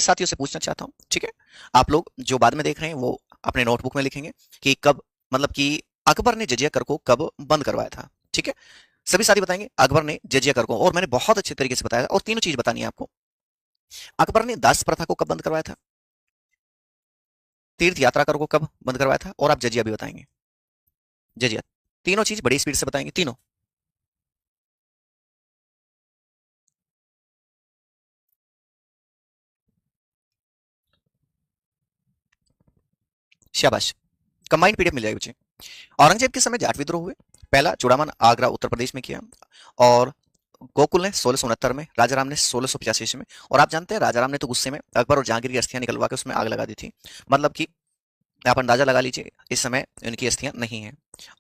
साथियों से पूछना चाहता हूँ, ठीक है? आप लोग जो बाद में देख रहे हैं वो अपने नोटबुक में लिखेंगे कि कब, मतलब कि अकबर ने जजिया कर को कब बंद करवाया था, ठीक है? सभी साथी बताएंगे अकबर ने जजिया कर को, और मैंने बहुत अच्छे तरीके से बताया था, और तीनों चीज बतानी है आपको। अकबर ने दास प्रथा को कब बंद करवाया था, तीर्थ यात्रा कर को कब बंद करवाया था, और आप जजिया भी बताएंगे। जजिया, तीनों चीज बड़ी स्पीड से बताएंगे, तीनों। शाबाश, कंबाइंड पीडीएफ मिल जाएगी बच्चे। औरंगजेब के समय जाट विद्रोह हुए। पहला चूड़ामन आगरा उत्तर प्रदेश में किया, और गोकुल ने 1669 में, राजा राम ने 1685 ईस्वी में। और आप जानते हैं राजा राम ने तो गुस्से में अकबर और जहांगीर की अस्थियां निकलवा के उसमें आग लगा दी थी। मतलब कि आप अंदाजा लगा लीजिए इस समय उनकी अस्थियां नहीं है।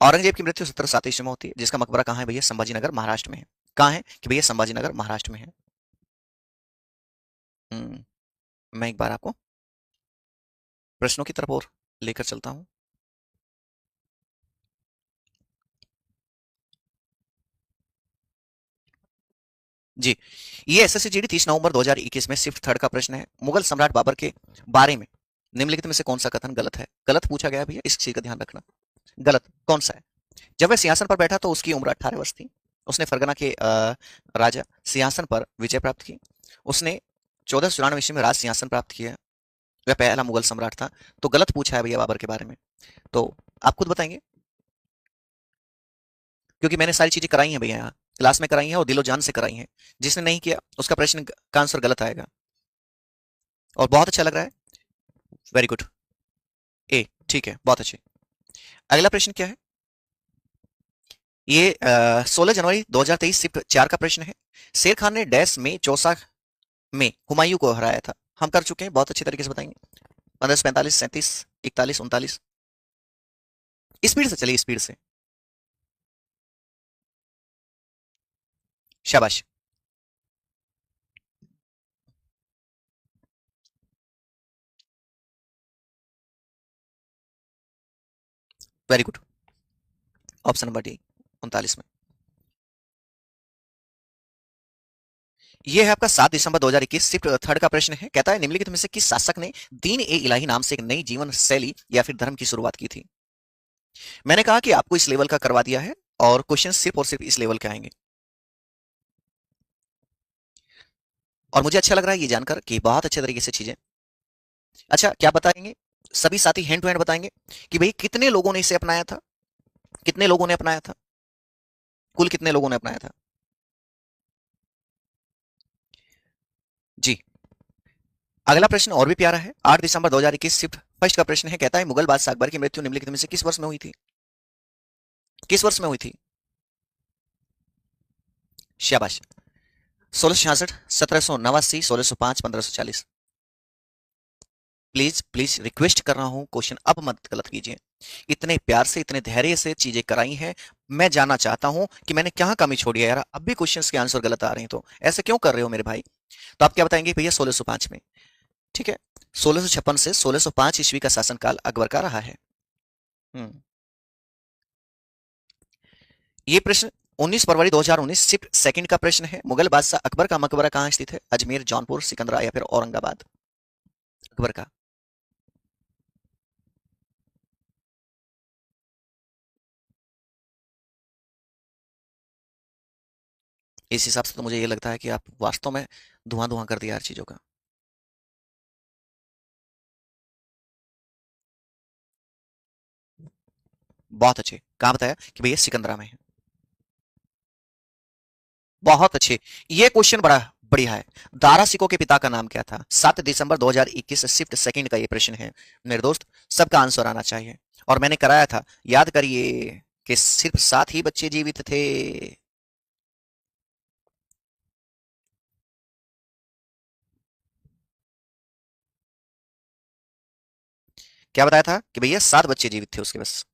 औरंगजेब की मृत्यु 1707 ईस्वी में होती है, जिसका मकबरा कहाँ है भैया? संभाजीनगर महाराष्ट्र में है। कहाँ है कि भैया? संभाजीनगर महाराष्ट्र में है। हम्म, मैं एक बार आपको प्रश्नों की तरफ और लेकर चलता हूँ। जी, ये एसएससी जीडी 30 नवंबर 2021 में शिफ्ट थर्ड का प्रश्न है। मुगल सम्राट बाबर के बारे में निम्नलिखित में से कौन सा कथन गलत है? गलत पूछा गया है भैया, इस चीज का ध्यान रखना। गलत कौन सा है? जब वह सिंहासन पर बैठा तो उसकी उम्र 18 वर्ष थी। उसने फरगना के राजा सिंहासन पर विजय प्राप्त की। उसने 1494 ईस्वी में राज सिंहासन प्राप्त किया। वह पहला मुगल सम्राट था। तो गलत पूछा है भैया बाबर के बारे में। तो आप खुद बताएंगे, क्योंकि मैंने सारी चीजें कराई हैं भैया, यहाँ क्लास में कराई हैं और दिलो जान से कराई हैं। जिसने नहीं किया उसका प्रश्न का आंसर गलत आएगा। और बहुत अच्छा लग रहा है, वेरी गुड। ए, ठीक है, बहुत अच्छे। अगला प्रश्न क्या है? ये 16 जनवरी 2023 सिर्फ 4 का प्रश्न है। शेर खान ने डैश में चौसा में हुमायूं को हराया था। हम कर चुके हैं, बहुत अच्छे तरीके से बताएंगे। 1545, 37, 41, 39। स्पीड से चलिए, स्पीड से। शाबाश, very good. Option number D, 39 में। ये है आपका 7 दिसंबर 2021 शिफ्ट थर्ड का प्रश्न है। कहता है निम्नलिखित में से किस शासक ने दीन ए इलाही नाम से एक नई जीवन शैली या फिर धर्म की शुरुआत की थी? मैंने कहा कि आपको इस लेवल का करवा दिया है, और क्वेश्चन सिर्फ और सिर्फ इस लेवल के आएंगे। और मुझे अच्छा लग रहा है ये जानकर कि बहुत अच्छे तरीके से चीजें। अच्छा, क्या बताएंगे? सभी साथी हैंड टू हैंड बताएंगे कि भाई कितने लोगों ने इसे अपनाया था, कितने लोगों ने अपनाया था, कुल कितने लोगों ने अपनाया था? जी। अगला प्रश्न और भी प्यारा है। 8 दिसंबर 2021 शिफ्ट फर्स्ट का प्रश्न है। कहता है मुगल बादशाह अकबर की मृत्यु निम्नलिखित में से किस वर्ष में हुई थी? किस वर्ष में हुई थी? शाबाश। 1666, 1789, 1605, 1540। प्लीज प्लीज रिक्वेस्ट कर रहा हूं, क्वेश्चन अब मत गलत कीजिए। इतने प्यार से, इतने धैर्य से चीजें कराई हैं। मैं जानना चाहता हूं कि मैंने क्या कमी छोड़ी है यार। अब भी क्वेश्चंस के आंसर गलत आ रहे हैं, तो ऐसे क्यों कर रहे हो मेरे भाई? तो आप क्या बताएंगे भैया? 1605 में, ठीक है। 1656 से 1605 ईस्वी का शासनकाल अकबर का रहा है। हम्म, ये प्रश्न 19 फरवरी 2019 शिफ्ट सेकंड का प्रश्न है। मुगल बादशाह अकबर का मकबरा कहाँ स्थित है? अजमेर, जौनपुर, सिकंदरा या फिर औरंगाबाद? अकबर का। इस हिसाब से तो मुझे ये लगता है कि आप वास्तव में धुआं धुआं कर दिया हर चीजों का। बहुत अच्छे, कहाँ बताया कि भैया सिकंदरा में है। बहुत अच्छे। ये क्वेश्चन बड़ा बढ़िया है। दारा सिकों के पिता का नाम क्या था? 7 दिसंबर 2021 शिफ्ट सेकंड का ये प्रश्न है मेरे दोस्त। सबका आंसर आना चाहिए। और मैंने कराया था, याद करिए, कि सिर्फ 7 ही बच्चे जीवित थे। क्या बताया था कि भैया 7 बच्चे जीवित थे उसके बस।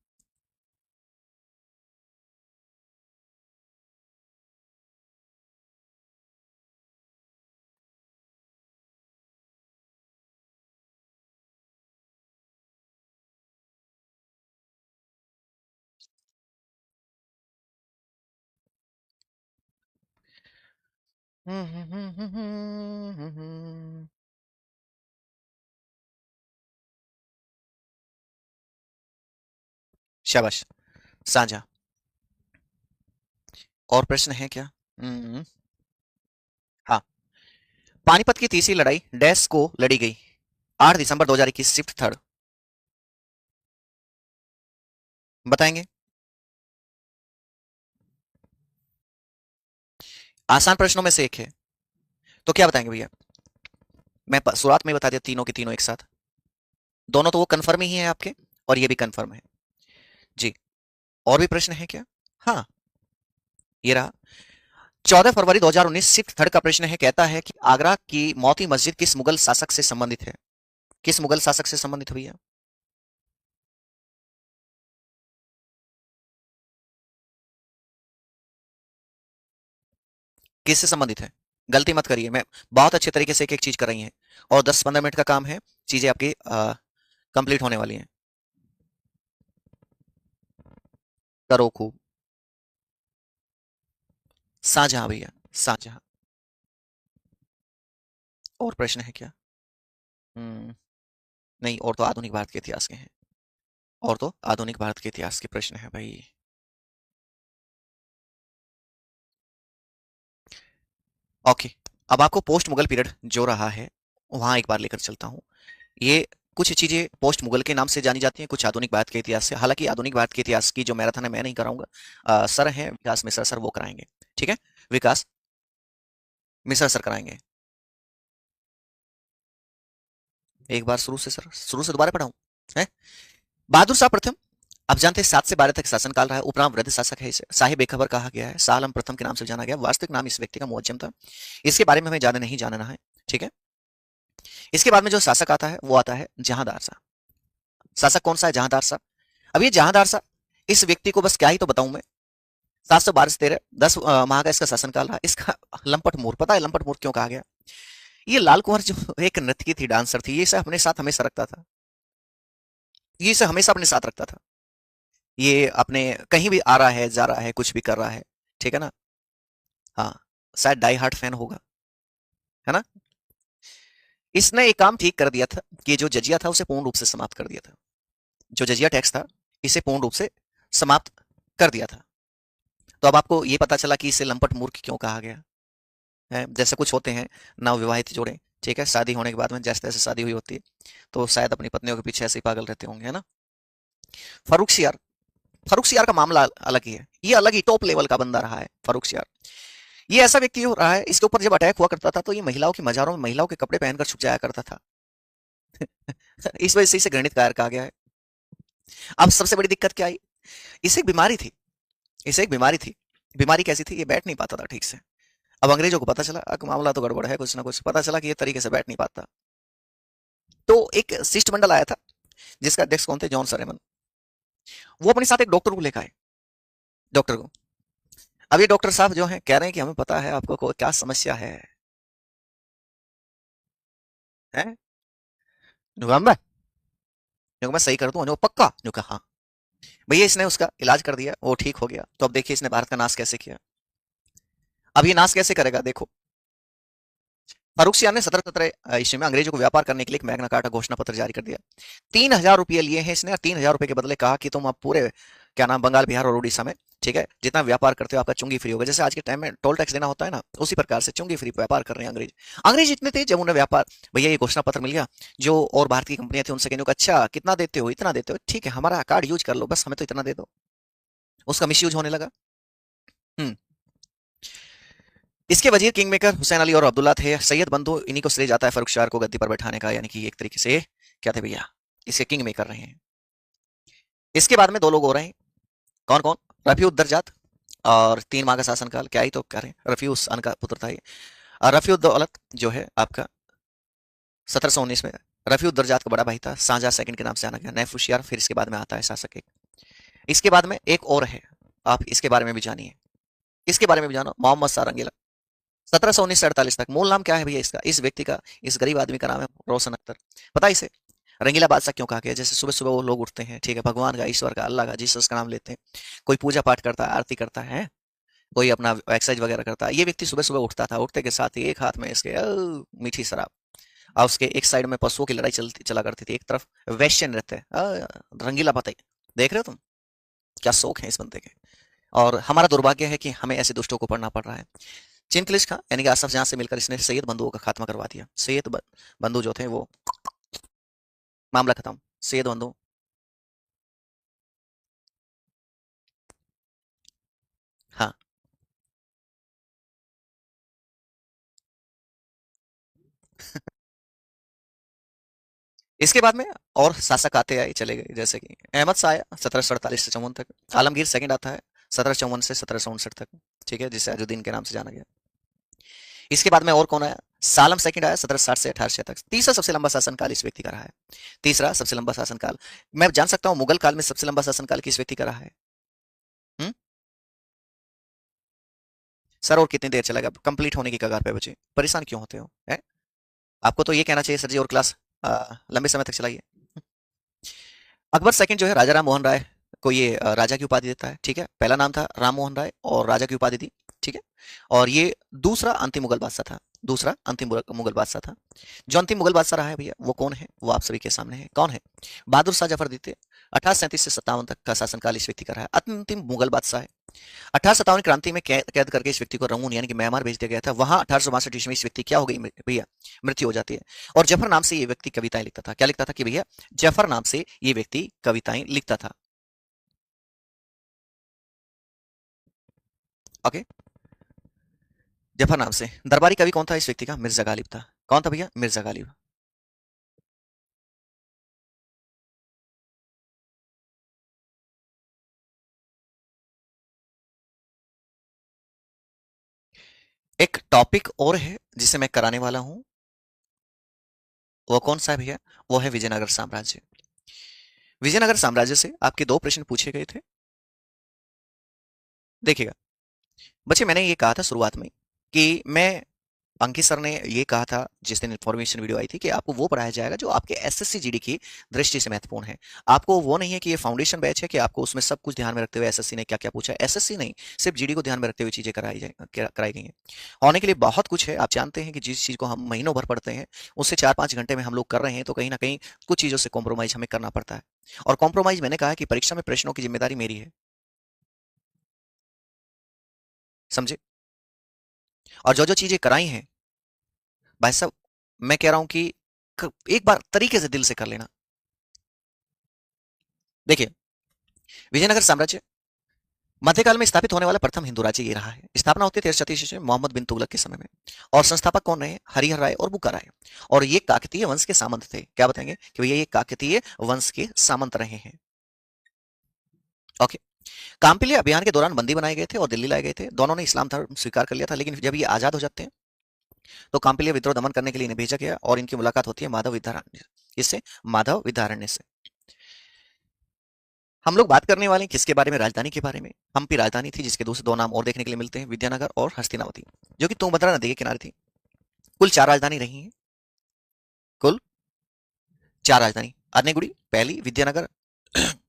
शाबाश। साझा। और प्रश्न है क्या? हाँ। पानीपत की तीसरी लड़ाई डैश को लड़ी गई? 8 दिसंबर 2021 शिफ्ट थर्ड। बताएंगे? आसान प्रश्नों में से एक है, तो क्या बताएंगे भैया? मैं शुरुआत में बता दिया, तीनों के तीनों एक साथ। दोनों तो वो कंफर्म ही है आपके, और ये भी कंफर्म है जी। और भी प्रश्न है क्या? हाँ, ये रहा। 14 फरवरी 2019 शिफ्ट थर्ड का प्रश्न है, कहता है कि आगरा की मोती मस्जिद किस मुगल शासक से संबंधित है? किस मुगल शासक से संबंधित है भैया? किससे संबंधित है? गलती मत करिए, मैं बहुत अच्छे तरीके से एक एक चीज कर रही हैं, और 10-15 मिनट का काम है, चीजें आपकी कंप्लीट होने वाली हैं। करो खूब। शाहजहां भैया, शाहजहां। और प्रश्न है क्या? हम्म, नहीं, और तो आधुनिक भारत के इतिहास के हैं। और तो आधुनिक भारत के इतिहास के प्रश्न है भाई। ओके। अब आपको पोस्ट मुगल पीरियड जो रहा है, वहां एक बार लेकर चलता हूँ। ये कुछ चीजें पोस्ट मुगल के नाम से जानी जाती हैं, कुछ आधुनिक भारत के इतिहास से। हालांकि आधुनिक भारत के इतिहास की जो मैराथन है मैं नहीं कराऊंगा, सर हैं विकास मिश्रा सर, वो कराएंगे। ठीक है, विकास मिश्रा सर कराएंगे। एक बार शुरू से सर, शुरू से दोबारा पढ़ाऊं? है। बहादुर शाह प्रथम, आप जानते हैं 7 से 12 तक शासनकाल रहा है, उपनाम वृद्ध शासक है, इसे साहिब बेखबर कहा गया है, शाह आलम प्रथम के नाम से जाना गया, वास्तविक नाम इस व्यक्ति का मुअज्जम था। इसके बारे में हमें ज्यादा नहीं जानना है। ठीक है। इसके बाद में जो शासक आता है वो आता है जहांदार शाह। शासक कौन सा है? जहांदार शाह। अब ये जहांदार शाह, इस व्यक्ति को बस क्या ही तो बताऊं मैं। 712 से 13, 10 माह का इसका शासनकाल रहा। इसका लंपट मूर, पता है लंपट मूर क्यों कहा गया? ये लाल कुंवर जो एक नर्तकी थी, डांसर थी, ये इसे अपने साथ हमेशा रखता था। ये इसे हमेशा अपने साथ रखता था। ये अपने कहीं भी आ रहा है, जा रहा है, कुछ भी कर रहा है। ठीक है ना? हाँ, शायद डाई हार्ट फैन होगा, है ना? इसने एक काम ठीक कर दिया था कि जो जजिया था उसे पूर्ण रूप से समाप्त कर दिया था। जो जजिया टैक्स था, इसे पूर्ण रूप से समाप्त कर दिया था। तो अब आपको ये पता चला कि इसे लंपट मूर्ख क्यों कहा गया है। जैसे कुछ होते हैं नवविवाहित जोड़े, ठीक है, शादी होने के बाद में जैसे तैसे शादी हुई होती है, तो शायद अपनी पत्नियों के पीछे ऐसे ही पागल रहते होंगे, है ना? फारूक सियार, फारूक सियार का मामला अलग ही है, ये अलग ही टॉप लेवल का बंदा रहा है फारूक सियार। ये ऐसा व्यक्ति हो रहा है, इसके ऊपर जब अटैक हुआ करता था तो ये महिलाओं की मजारों में महिलाओं के कपड़े पहनकर छुप जाया करता था। इस वजह से इसे घृणित कायर कहा गया है। अब सबसे बड़ी दिक्कत क्या आई? इसे एक बीमारी थी, इसे एक बीमारी थी। बीमारी कैसी थी? ये बैठ नहीं पाता था ठीक से। अब अंग्रेजों को पता चला कि मामला तो गड़बड़ है, कुछ ना कुछ पता चला कि ये तरीके से बैठ नहीं पाता। तो एक शिष्टमंडल आया था, जिसका अध्यक्ष कौन थे? जॉन सरेमन। वो अपने साथ एक डॉक्टर को लेकर आए, डॉक्टर को। अब ये डॉक्टर साहब जो हैं कह रहे हैं कि हमें पता है आपको क्या समस्या है। हैं? नुकम्बा, नुकम्बा सही कर दूं? पक्का? नुका हाँ। भैया इसने उसका इलाज कर दिया, वो ठीक हो गया। तो अब देखिए इसने भारत का नाश कैसे किया। अब ये नाश कैसे करेगा देखो। फारूक सियार ने 1717 ईस्वी में अंग्रेजों को व्यापार करने के लिए एक मैग्ना कार्टा घोषणा पत्र जारी कर दिया। 3,000 रुपये लिए हैं इसने, और 3,000 रुपये के बदले कहा कि तुम अब पूरे क्या नाम बंगाल, बिहार और उड़ीसा में, ठीक है, जितना व्यापार करते हो आपका चुंगी फ्री होगा। जैसे आज के टाइम में टोल टैक्स देना होता है ना, उसी प्रकार से चुंगी फ्री व्यापार कर रहे हैं अंग्रेज। अंग्रेज इतने थे, जब उन्हें व्यापार, भैया ये घोषणा पत्र मिल गया, जो और भारत की कंपनियां थी उनसे कहने को, अच्छा कितना देते हो? इतना देते हो, ठीक है, हमारा कार्ड यूज कर लो, बस हमें तो इतना दे दो। उसका मिस यूज होने लगा। हम्म। इसके वजीर किंग मेकर हुसैन अली और अब्दुल्ला थे। सैयद बंधु, इन्हीं को श्रेय जाता है फर्रुखार को गद्दी पर बैठाने का, यानी कि एक तरीके से क्या थे भैया, इसे किंग मेकर रहे हैं। इसके बाद में दो लोग हो रहे हैं, कौन कौन? रफी उद्दरजात, और 3 माह का शासनकाल, क्या ही तो कह रहे हैं, रफी उस का पुत्र था ये। और रफी उद्दौलत जो है आपका 1719 में, रफी उद्दरजात का बड़ा भाई था, शाहजहां सेकंड के नाम से जाना गया, नैफुशियार, फिर इसके बाद में आता है शासक एक। इसके बाद में एक और है, आप इसके बारे में भी जानिए, इसके बारे में भी जानो, मोहम्मद शाह रंगीला। 1719 से 48 तक। मूल नाम क्या है भैया इसका, इस व्यक्ति का, इस गरीब आदमी का नाम है रोशन अख्तर। पता है इसे रंगीला बादशाह क्यों कहा गया? जैसे सुबह सुबह वो लोग उठते हैं, ठीक है, भगवान का, ईश्वर का, अल्लाह का, जीसस का नाम लेते हैं, कोई पूजा पाठ करता है, आरती करता है, कोई अपना एक्सरसाइज वगैरह करता है। ये व्यक्ति सुबह सुबह उठता था, उठते के साथ ही एक हाथ में इसके मीठी शराब, और उसके एक साइड में पशुओं की लड़ाई चलती चला करती थी, एक तरफ वैश्य नृत्य, रंगीला, पता ही, देख रहे हो तुम? क्या शौक है इस बंदे के। और हमारा दुर्भाग्य है कि हमें ऐसे दुष्टों को पढ़ना पड़ रहा है। चिनकलिश खां यानी कि आसफ जहां से मिलकर इसने सैयद बंधुओं का खात्मा करवा दिया। सैयद बंधु जो थे वो मामला खत्म। सैयद बंधु हाँ। इसके बाद में और शासक आते आए चले गए, जैसे कि अहमद शाह आया 1748 से 54 तक। आलमगीर सेकंड आता है 1754 से 1759 तक, ठीक है, जिसे अजुद्दीन के नाम से जाना गया। इसके बाद में और कौन आया? सालम सेकंड आया 1760 से 1800 तक। तीसरा सबसे लंबा शासनकाल इस व्यक्ति का रहा है। तीसरा सबसे लंबा शासनकाल। मैं जान सकता हूं मुगल काल में सबसे लंबा शासनकाल किस व्यक्ति का रहा है? हम्म? सर और कितनी देर चलेगा? कंप्लीट होने की कगार पे बचे, परेशान क्यों होते हो है? आपको तो ये कहना चाहिए सर जी और क्लास लंबे समय तक चलाइए। अकबर सेकंड जो है राजा राम मोहन राय को ये राजा की उपाधि देता है, ठीक है। पहला नाम था राम मोहन राय और राजा की उपाधि दी, ठीक है। और ये दूसरा अंतिम मुगल बादशाह था। दूसरा अंतिम मुगल बादशाह था। जो अंतिम मुगल बादशाह रहा है भैया वो कौन है? वो आप सभी के सामने है। कौन है? बहादुर शाह जफर द्वितीय। 1837 से 57 तक का शासनकाल इस व्यक्ति का रहा है। अंतिम मुगल बादशाह है। 1857 क्रांति में कैद करके इस व्यक्ति को रंगून यानी कि म्यांमार भेज दिया गया था। वहां 1862 ईस्वी में इस व्यक्ति क्या हो गई भैया? मृत्यु हो जाती है। और जफर नाम से ये व्यक्ति कविताएं लिखता था। क्या लिखता था कि भैया? जफर नाम से ये व्यक्ति कविताएं लिखता था। ओके, जफर नाम से। दरबारी कवि कौन था इस व्यक्ति का? मिर्जा गालिब था। कौन था भैया? मिर्जा गालिब। एक टॉपिक और है जिसे मैं कराने वाला हूं, वो कौन सा है भैया? वो है विजयनगर साम्राज्य। विजयनगर साम्राज्य से आपके दो प्रश्न पूछे गए थे। देखिएगा बच्चे, मैंने ये कहा था शुरुआत में कि मैं अंकित सर ने ये कहा था जिस दिन इन्फॉर्मेशन वीडियो आई थी कि आपको वो पढ़ाया जाएगा जो आपके एसएससी जीडी की दृष्टि से महत्वपूर्ण है। आपको वो नहीं है कि ये फाउंडेशन बैच है कि आपको उसमें सब कुछ ध्यान में रखते हुए एसएससी ने क्या क्या पूछा है। एसएससी नहीं, सिर्फ जीडी को ध्यान में रखते हुए चीजें कराई गई हैं। होने के लिए बहुत कुछ है। आप जानते हैं कि जिस चीज को हम महीनों भर पढ़ते हैं उससे 4-5 घंटे में हम लोग कर रहे हैं, तो कहीं ना कहीं कुछ चीजों से कॉम्प्रोमाइज हमें करना पड़ता है। और कॉम्प्रोमाइज मैंने कहा कि परीक्षा में प्रश्नों की जिम्मेदारी मेरी है, समझे। और जो जो चीजें कराई हैं भाई साहब, मैं कह रहा हूं कि एक बार तरीके से दिल से कर लेना। देखिए, विजयनगर साम्राज्य मध्यकाल में स्थापित होने वाला प्रथम हिंदू राज्य ये रहा है। स्थापना होती है 1336 ईस्वी में मोहम्मद बिन तुगलक के समय में। और संस्थापक कौन रहे? हरिहर राय और बुक्का राय। और ये काकतीय वंश के सामंत थे। क्या बताएंगे कि भैया ये काकतीय वंश के सामंत रहे हैं। ओके। काम्पिल्य अभियान के दौरान बंदी बनाए गए थे और दिल्ली लाए गए थे। दोनों ने इस्लाम धर्म स्वीकार कर लिया था, लेकिन जब ये आजाद हो जाते हैं तो काम्पिल्य विद्रोह दमन करने के लिए इन्हें भेजा गया और इनकी मुलाकात होती है माधव विद्यारण्य। इससे माधव विद्यारण्य से। हम लोग बात करने वाले हैं किसके बारे में? राजधानी के बारे में। हम्पी राजधानी थी जिसके दूसरे दो नाम और देखने के लिए मिलते हैं, विद्यानगर और हस्तिनावती, जो कि तुंगभद्रा नदी के किनारे थी। कुल 4 राजधानी रही हैं। कुल 4 राजधानी। अन्यगुड़ी पहली, विद्यानगर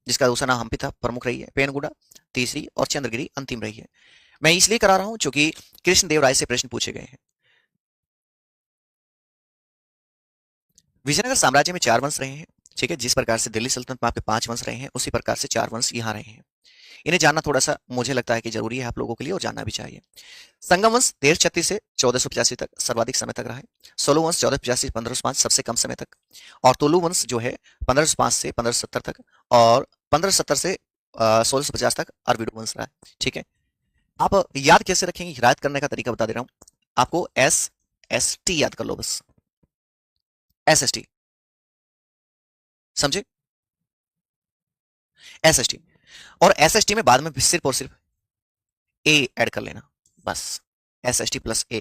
जिसका दूसरा नाम हम्पी था प्रमुख रही है, पेनगुड़ा तीसरी और चंद्रगिरी अंतिम रही है। मैं इसलिए करा रहा हूं क्योंकि कृष्णदेव राय से प्रश्न पूछे गए हैं। विजयनगर साम्राज्य में 4 वंश रहे हैं, ठीक है। जिस प्रकार से दिल्ली सल्तनत में आपके 5 वंश रहे हैं, उसी प्रकार से 4 वंश यहाँ रहे हैं। इन्हें जानना थोड़ा सा मुझे लगता है कि जरूरी है आप लोगों के लिए, और जानना भी चाहिए। संगम वंश 1336 से 1485 तक सर्वाधिक समय तक रहा है। सोलू वंश 1485 से 1505 सबसे कम समय तक। और तोलू वंश जो है 1505 से 1570 तक। और 1570 से 1650 तक अरविडो वंश रहा है, ठीक है। आप याद कैसे रखेंगे? हिदायत करने का तरीका बता दे रहा हूं आपको। SST याद कर लो बस। SST, समझे? SST। और SST में बाद में सिर्फ और सिर्फ ए ऐड कर लेना, बस। SST प्लस ए।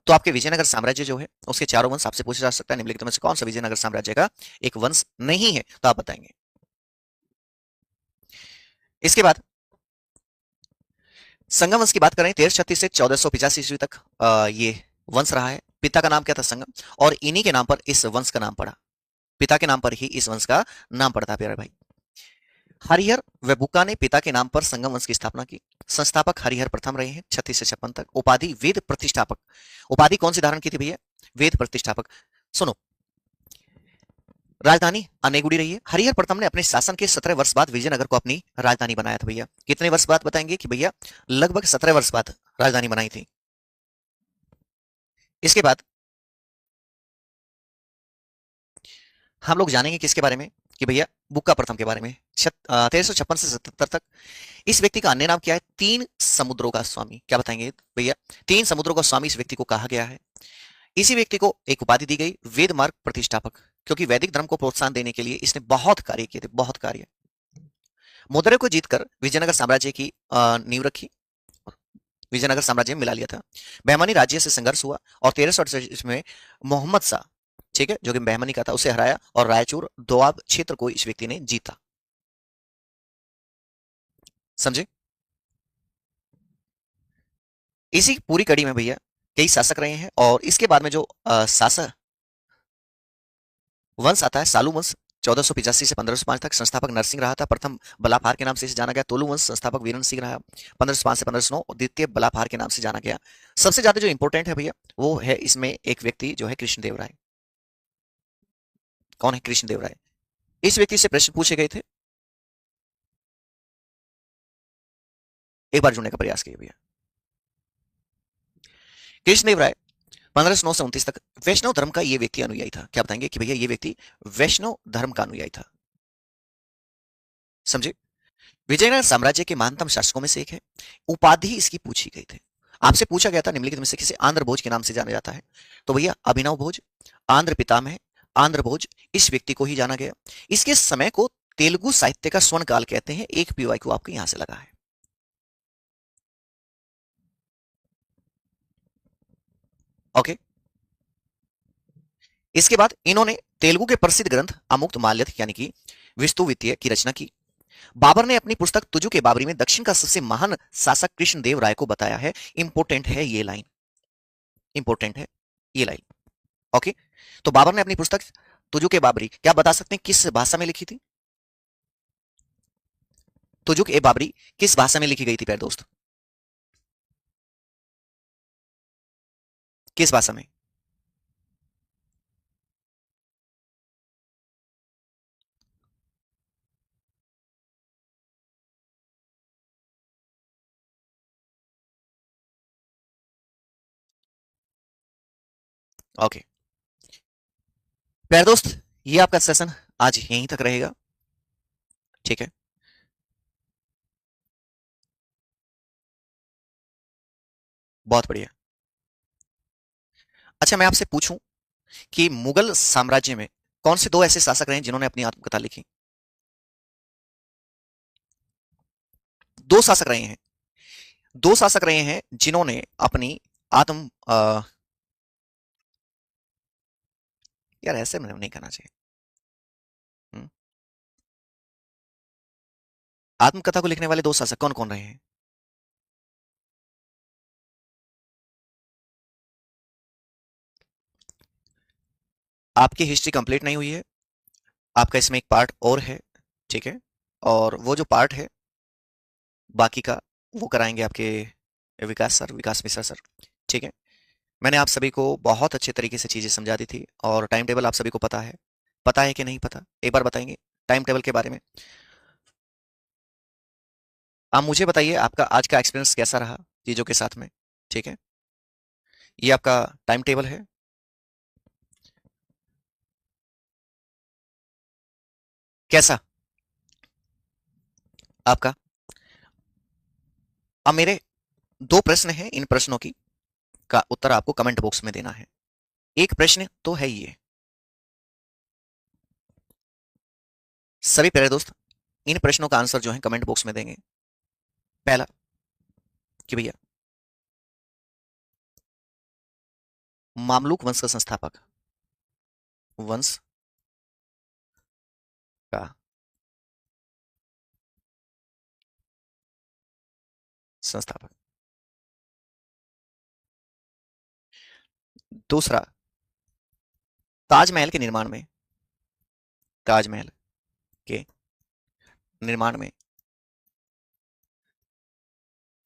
तो आपके विजयनगर साम्राज्य जो है उसके 4 वंश आपसे पूछा जा सकता है, निम्नलिखित में से कौन सा विजयनगर साम्राज्य का एक वंश नहीं है? तो आप बताएंगे। इसके बाद संगम वंश की बात करें, 1336 से 1485 ईस्वी तक ये वंश रहा है। पिता का नाम क्या था? संगम। और इन्हीं के नाम पर इस वंश का नाम पड़ा। पिता के नाम पर ही इस वंश का नाम पड़ता है प्यारे भाई। हरिहर व बुक्का ने पिता के नाम पर संगम वंश की स्थापना की। संस्थापक हरिहर प्रथम रहे हैं 36 से 56 तक। उपाधि वेद प्रतिष्ठापक। उपाधि कौन सी धारण की थी भैया? वेद प्रतिष्ठापक। सुनो, राजधानी अनेगुड़ी रही है। हरिहर प्रथम ने अपने शासन के 17 वर्ष बाद विजयनगर को अपनी राजधानी बनाया था भैया। कितने वर्ष बाद बताएंगे कि भैया? लगभग 17 वर्ष बाद राजधानी बनाई थी। इसके बाद हम लोग जानेंगे किसके बारे में कि भैया बुक्का प्रथम के बारे में। 1356 से 77 तक। इस व्यक्ति का अन्य नाम क्या है? तीन समुद्रों का स्वामी। क्या बताएंगे भैया? तीन समुद्रों का स्वामी इस व्यक्ति को कहा गया है। इसी व्यक्ति को एक उपाधि दी गई, वेद मार्ग प्रतिष्ठापक, क्योंकि वैदिक धर्म को प्रोत्साहन देने के लिए इसने बहुत कार्य किए थे, बहुत कार्य। मदुरै को जीतकर विजयनगर साम्राज्य की नींव रखी, विजयनगर साम्राज्य में मिला लिया था। बहमनी राज्य से संघर्ष हुआ और 1368 में मोहम्मद शाह, ठीक है, जो कि बहमनी का था, उसे हराया और रायचूर दोआब क्षेत्र को इस व्यक्ति ने जीता। समझे? इसी पूरी कड़ी में भैया कई शासक रहे हैं और इसके बाद में जो शासक वंश आता है, सालू वंश, 1485 से 1505 तक। संस्थापक नरसिंह रहा था। प्रथम बलाफार के नाम से इसे जाना गया। तोलू वंश, संस्थापक वीरन सिंह रहा, 1505 से 1509, और द्वितीय बलाफार के नाम से जाना गया। सबसे ज्यादा जो इंपॉर्टेंट है भैया वो है इसमें एक व्यक्ति जो है कृष्णदेव राय। कौन है कृष्णदेव राय? इस व्यक्ति से प्रश्न पूछे गए थे, एक बार जुड़ने का प्रयास किए भैया। कृष्णदेव राय 1509 से 29 तक वैष्णव धर्म का ये व्यक्ति अनुयायी था। क्या बताएंगे कि भैया ये व्यक्ति वैष्णव धर्म का अनुयायी था। समझे? विजयनगर साम्राज्य के महानतम शासकों में से एक है। उपाधि इसकी पूछी गई थी, आपसे पूछा गया था निम्नलिखित में से किसे आंध्र भोज के नाम से जाना जाता है? तो भैया अभिनव भोज, आंध्र पितामह, आंध्र भोज, इस व्यक्ति को ही जाना गया। इसके समय को तेलुगु साहित्य का स्वर्ण काल कहते हैं। एक पीवाई को आपको यहां से लगा है। ओके। इसके बाद इन्होंने तेलुगु के प्रसिद्ध ग्रंथ अमुक्तमाल्यद यानी कि विस्तुवित्तीय की रचना की। बाबर ने अपनी पुस्तक तुजु के बाबरी में दक्षिण का सबसे महान शासक कृष्णदेव राय को बताया है। इंपोर्टेंट है ये लाइन, इंपोर्टेंट है ये लाइन। ओके। तो बाबर ने अपनी पुस्तक तुजु के बाबरी, क्या बता सकते हैं किस भाषा में लिखी थी? तुजुक ए बाबरी किस भाषा में लिखी गई थी प्यारे दोस्त? किस भाषा में? ओके प्यारे दोस्त, ये आपका सेशन आज यहीं तक रहेगा, ठीक है? बहुत बढ़िया। अच्छा मैं आपसे पूछूं कि मुगल साम्राज्य में कौन से दो ऐसे शासक रहे जिन्होंने अपनी आत्मकथा लिखी? दो शासक रहे हैं, दो शासक रहे हैं जिन्होंने अपनी आत्म यार ऐसे में नहीं करना चाहिए। हम्म, आत्मकथा को लिखने वाले दो शासक कौन कौन रहे हैं? आपकी हिस्ट्री कंप्लीट नहीं हुई है, आपका इसमें एक पार्ट और है, ठीक है? और वो जो पार्ट है बाकी का वो कराएंगे आपके विकास सर, विकास मिश्रा सर, ठीक है? मैंने आप सभी को बहुत अच्छे तरीके से चीजें समझा दी थी और टाइम टेबल आप सभी को पता है। पता है कि नहीं पता, एक बार बताएंगे टाइम टेबल के बारे में? आप मुझे बताइए आपका आज का एक्सपीरियंस कैसा रहा चीजों के साथ में, ठीक है? ये आपका टाइम टेबल है। कैसा आपका? अब मेरे दो प्रश्न हैं, इन प्रश्नों की का उत्तर आपको कमेंट बॉक्स में देना है। एक प्रश्न तो है ये, सभी प्यारे दोस्त इन प्रश्नों का आंसर जो है कमेंट बॉक्स में देंगे। पहला कि भैया मामलुक वंश का संस्थापक, वंश का संस्थापक। दूसरा, ताजमहल के निर्माण में, ताजमहल के निर्माण में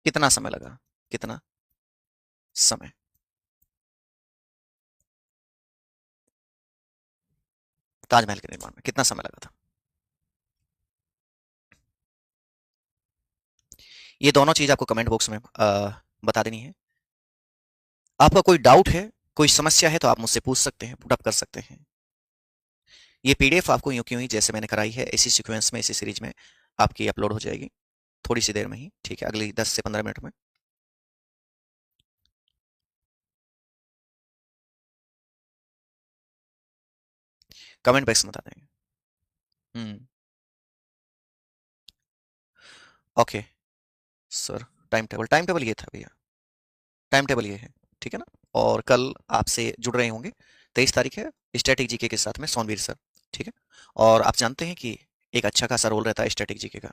कितना समय लगा? कितना समय? ताजमहल के निर्माण में कितना समय लगा था? ये दोनों चीज आपको कमेंट बॉक्स में बता देनी है। आपका कोई डाउट है, कोई समस्या है तो आप मुझसे पूछ सकते हैं, पुट अप कर सकते हैं। ये पीडीएफ आपको यूं क्यों ही जैसे मैंने कराई है इसी सीक्वेंस में, इसी सीरीज में आपकी अपलोड हो जाएगी थोड़ी सी देर में ही, ठीक है, अगली 10 से 15 मिनट में। कमेंट बॉक्स में बता देंगे। हम्म। ओके सर, टाइम टेबल ये था भैया, टाइम टेबल ये है, ठीक है ना। और कल आपसे जुड़ रहे होंगे, 23 तारीख है, स्टैटिक जीके के साथ में सोनवीर सर, ठीक है। और आप जानते हैं कि एक अच्छा खासा रोल रहता है स्टैटिक जीके का।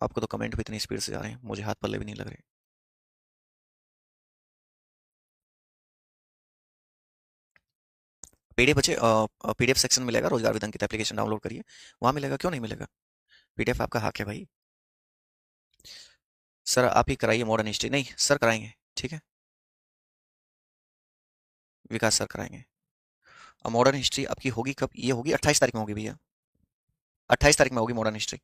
आपको तो कमेंट भी इतनी स्पीड से आ रहे हैं, मुझे हाथ पल्ले भी नहीं लग रहे। पीडीएफ बच्चे, पीडीएफ सेक्शन मिलेगा, रोजगार विधि की एप्लीकेशन डाउनलोड करिए, वहां मिलेगा, क्यों नहीं मिलेगा। पीडीएफ आपका हक है भाई। सर आप ही कराइए मॉडर्न हिस्ट्री, नहीं सर कराएंगे, ठीक है, विकास सर कराएंगे। अब मॉडर्न हिस्ट्री आपकी होगी कब? ये होगी 28 तारीख में होगी भैया, 28 तारीख में होगी मॉडर्न हिस्ट्री।